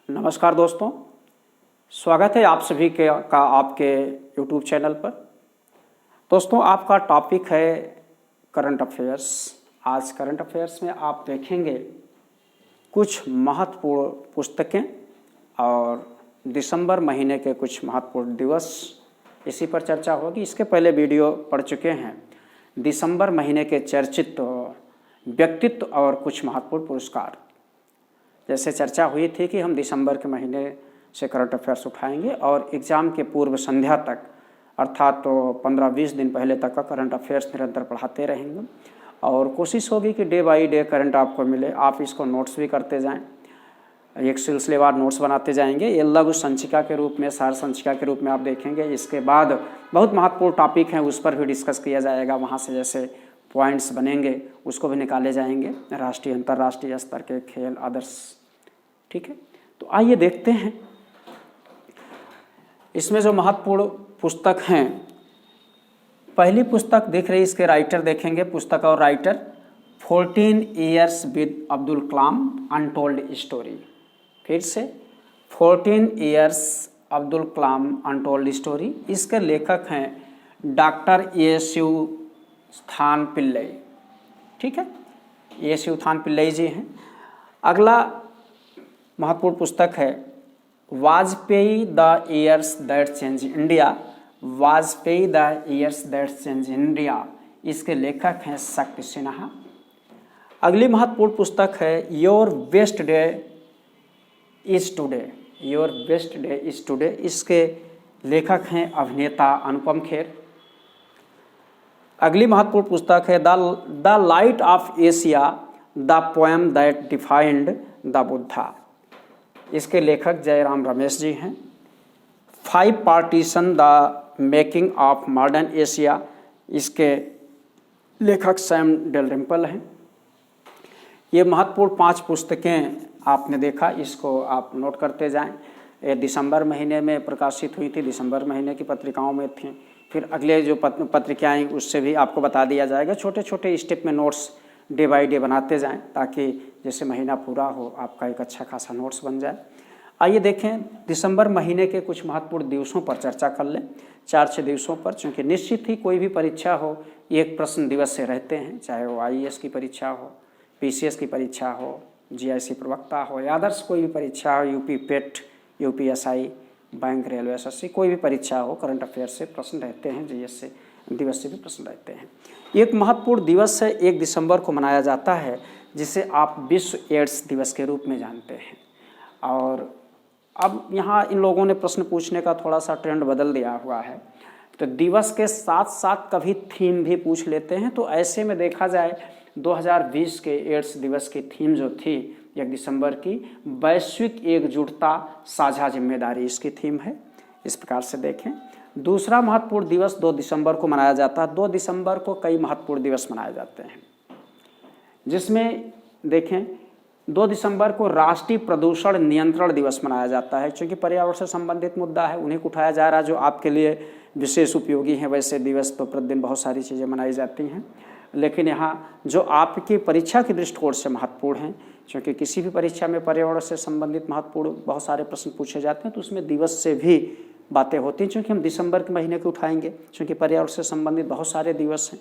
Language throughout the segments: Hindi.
नमस्कार दोस्तों, स्वागत है आप सभी का आपके YouTube चैनल पर। दोस्तों, आपका टॉपिक है करंट अफेयर्स। आज करंट अफेयर्स में आप देखेंगे कुछ महत्वपूर्ण पुस्तकें और दिसंबर महीने के कुछ महत्वपूर्ण दिवस, इसी पर चर्चा होगी। इसके पहले वीडियो पढ़ चुके हैं दिसंबर महीने के चर्चित व्यक्तित्व और कुछ महत्वपूर्ण पुरस्कार। जैसे चर्चा हुई थी कि हम दिसंबर के महीने से करंट अफेयर्स उठाएंगे और एग्ज़ाम के पूर्व संध्या तक, अर्थात तो 15-20 दिन पहले तक का करंट अफेयर्स निरंतर पढ़ाते रहेंगे और कोशिश होगी कि डे बाई डे करंट आपको मिले। आप इसको नोट्स भी करते जाएं, एक सिलसिलेवार नोट्स बनाते जाएंगे। ये लघु संचिका के रूप में, सार संचिका के रूप में आप देखेंगे। इसके बाद बहुत महत्वपूर्ण टॉपिक हैं, उस पर भी डिस्कस किया जाएगा। वहाँ से जैसे पॉइंट्स बनेंगे उसको भी निकाले जाएंगे, राष्ट्रीय अंतर्राष्ट्रीय स्तर के खेल आदर्श। ठीक है, तो आइए देखते हैं इसमें जो महत्वपूर्ण पुस्तक हैं। पहली पुस्तक दिख रही, इसके राइटर देखेंगे, पुस्तक और writer 14 years with Abdul Kalam untold story. फिर से 14 years Abdul Kalam untold story. इसके लेखक हैं डॉक्टर ए शिवथान पिल्लई। ठीक है, ए शिवथान पिल्लई जी हैं। अगला महत्वपूर्ण पुस्तक है Vajpayee the years that change India. Vajpayee the years that change India, इसके लेखक हैं शक्ति सिन्हा। अगली महत्वपूर्ण पुस्तक है your best day is today. Your best day is today, इसके लेखक हैं अभिनेता अनुपम खेर। अगली महत्वपूर्ण पुस्तक है the light of Asia, the poem that defined the Buddha. इसके लेखक जयराम रमेश जी हैं। 5 partition the making of modern Asia, इसके लेखक सैम डेलरिम्पल हैं। ये महत्वपूर्ण 5 पुस्तकें आपने देखा, इसको आप नोट करते जाएं। ये दिसंबर महीने में प्रकाशित हुई थी, दिसंबर महीने की पत्रिकाओं में थी। फिर अगले जो पत्रिकाएँ उससे भी आपको बता दिया जाएगा। छोटे छोटे स्टेप में नोट्स डे बाई डे बनाते जाएं, ताकि जैसे महीना पूरा हो आपका एक अच्छा खासा नोट्स बन जाए। आइए देखें दिसंबर महीने के कुछ महत्वपूर्ण दिवसों पर चर्चा कर लें। 4-6 दिवसों पर, चूँकि निश्चित ही कोई भी परीक्षा हो एक प्रश्न दिवस से रहते हैं, चाहे वो IAS की परीक्षा हो, PCS की परीक्षा हो, GIC प्रवक्ता हो या आदर्श कोई भी परीक्षा हो, UP PET, UPSI, bank, railway, SSC, कोई भी परीक्षा हो, करंट अफेयर से प्रश्न रहते हैं, GS से दिवस से भी प्रश्न रहते हैं। एक महत्वपूर्ण दिवस है 1 दिसंबर को मनाया जाता है, जिसे आप विश्व एड्स दिवस के रूप में जानते हैं। और अब यहाँ इन लोगों ने प्रश्न पूछने का थोड़ा सा ट्रेंड बदल दिया हुआ है, तो दिवस के साथ साथ कभी थीम भी पूछ लेते हैं। तो ऐसे में देखा जाए 2020 के एड्स दिवस की थीम जो थी 1 दिसंबर की, वैश्विक एकजुटता साझा जिम्मेदारी, इसकी थीम है। इस प्रकार से देखें। दूसरा महत्वपूर्ण दिवस 2 दिसंबर को मनाया जाता है। 2 दिसंबर को कई महत्वपूर्ण दिवस मनाए जाते हैं, जिसमें देखें 2 दिसंबर को राष्ट्रीय प्रदूषण नियंत्रण दिवस मनाया जाता है। क्योंकि पर्यावरण से संबंधित मुद्दा है, उन्हें उठाया जा रहा है, जो आपके लिए विशेष उपयोगी है। वैसे दिवस तो प्रतिदिन बहुत सारी चीज़ें मनाई जाती हैं, लेकिन यहाँ जो आपकी परीक्षा के दृष्टिकोण से महत्वपूर्ण हैं, क्योंकि किसी भी परीक्षा में पर्यावरण से संबंधित महत्वपूर्ण बहुत सारे प्रश्न पूछे जाते हैं, तो उसमें दिवस से भी बातें होती हैं। चूँकि हम दिसंबर के महीने को उठाएंगे, क्योंकि पर्यावरण से संबंधित बहुत सारे दिवस हैं,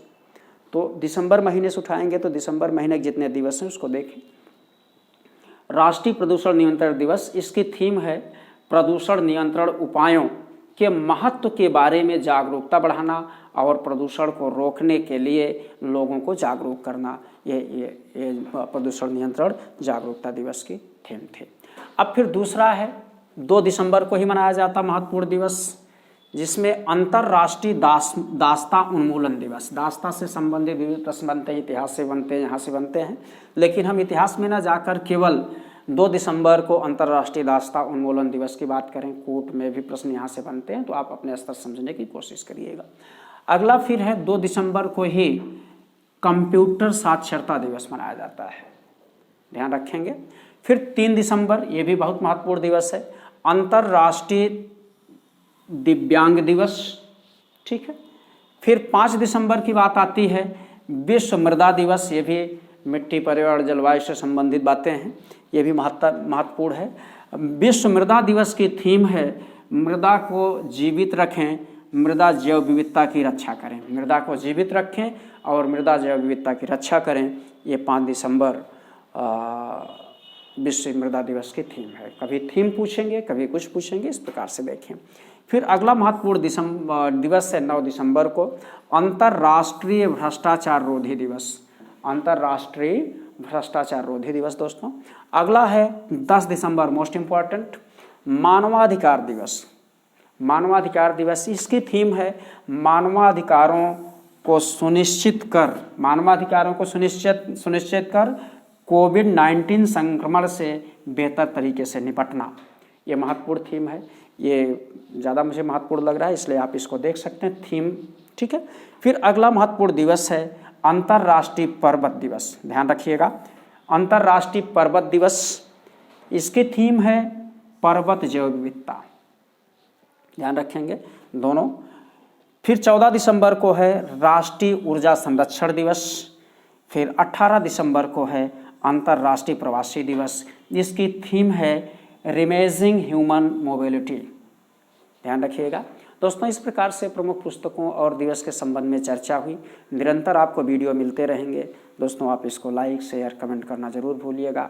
तो दिसंबर महीने से उठाएंगे। तो दिसंबर महीने के जितने दिवस हैं उसको देखें। राष्ट्रीय प्रदूषण नियंत्रण दिवस, इसकी थीम है प्रदूषण नियंत्रण उपायों के महत्व के बारे में जागरूकता बढ़ाना और प्रदूषण को रोकने के लिए लोगों को जागरूक करना। ये प्रदूषण नियंत्रण जागरूकता दिवस की थीम थी। अब फिर दूसरा है 2 दिसंबर को ही मनाया जाता महत्वपूर्ण दिवस, जिसमें अंतर्राष्ट्रीय दास्ता उन्मूलन दिवस। दास्ता से संबंधित विविध प्रश्न बनते हैं, इतिहास से बनते हैं, यहाँ से बनते हैं, लेकिन हम इतिहास में ना जाकर केवल 2 दिसंबर को अंतर्राष्ट्रीय दास्ता उन्मूलन दिवस की बात करें। कोर्ट में भी प्रश्न यहाँ से बनते हैं, तो आप अपने स्तर समझने की कोशिश करिएगा। अगला फिर है 2 दिसंबर को ही कंप्यूटर साक्षरता दिवस मनाया जाता है, ध्यान रखेंगे। फिर 3 दिसंबर, ये भी बहुत महत्वपूर्ण दिवस है, अंतर्राष्ट्रीय दिव्यांग दिवस। ठीक है। फिर 5 दिसंबर की बात आती है विश्व मृदा दिवस। ये भी मिट्टी, पर्यावरण, जलवायु से संबंधित बातें हैं, ये भी महत्वपूर्ण है। विश्व मृदा दिवस की थीम है मृदा को जीवित रखें, मृदा जैव विविधता की रक्षा करें। मृदा को जीवित रखें और मृदा जैव विविधता की रक्षा करें। ये 5 दिसंबर विश्व मृदा दिवस की थीम है। कभी थीम पूछेंगे, कभी कुछ पूछेंगे, इस प्रकार से देखें। फिर अगला महत्वपूर्ण दिवस है 9 दिसंबर को अंतर्राष्ट्रीय भ्रष्टाचार रोधी दिवस। अंतर्राष्ट्रीय भ्रष्टाचार रोधी दिवस दोस्तों। अगला है 10 दिसंबर मोस्ट इम्पॉर्टेंट मानवाधिकार दिवस। मानवाधिकार दिवस, इसकी थीम है मानवाधिकारों को सुनिश्चित कर कोविड-19 संक्रमण से बेहतर तरीके से निपटना। ये महत्वपूर्ण थीम है। ये ज़्यादा मुझे महत्वपूर्ण लग रहा है, इसलिए आप इसको देख सकते हैं थीम, ठीक है। फिर अगला महत्वपूर्ण दिवस है अंतर्राष्ट्रीय पर्वत दिवस। ध्यान रखिएगा, अंतर्राष्ट्रीय पर्वत दिवस, इसकी थीम है पर्वत जैव विविधता। ध्यान रखेंगे दोनों। फिर 14 दिसंबर को है राष्ट्रीय ऊर्जा संरक्षण दिवस। फिर 18 दिसंबर को है अंतर्राष्ट्रीय प्रवासी दिवस, जिसकी थीम है रिमेजिंग ह्यूमन मोबिलिटी। ध्यान रखिएगा दोस्तों। इस प्रकार से प्रमुख पुस्तकों और दिवस के संबंध में चर्चा हुई। निरंतर आपको वीडियो मिलते रहेंगे दोस्तों। आप इसको लाइक, शेयर, कमेंट करना जरूर भूलिएगा।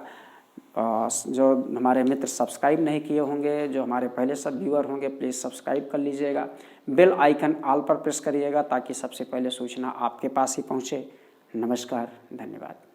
जो हमारे मित्र सब्सक्राइब नहीं किए होंगे, जो हमारे पहले सब व्यूअर होंगे, प्लीज़ सब्सक्राइब कर लीजिएगा। बेल आइकन ऑल पर प्रेस करिएगा ताकि सबसे पहले सूचना आपके पास ही पहुँचे। नमस्कार, धन्यवाद।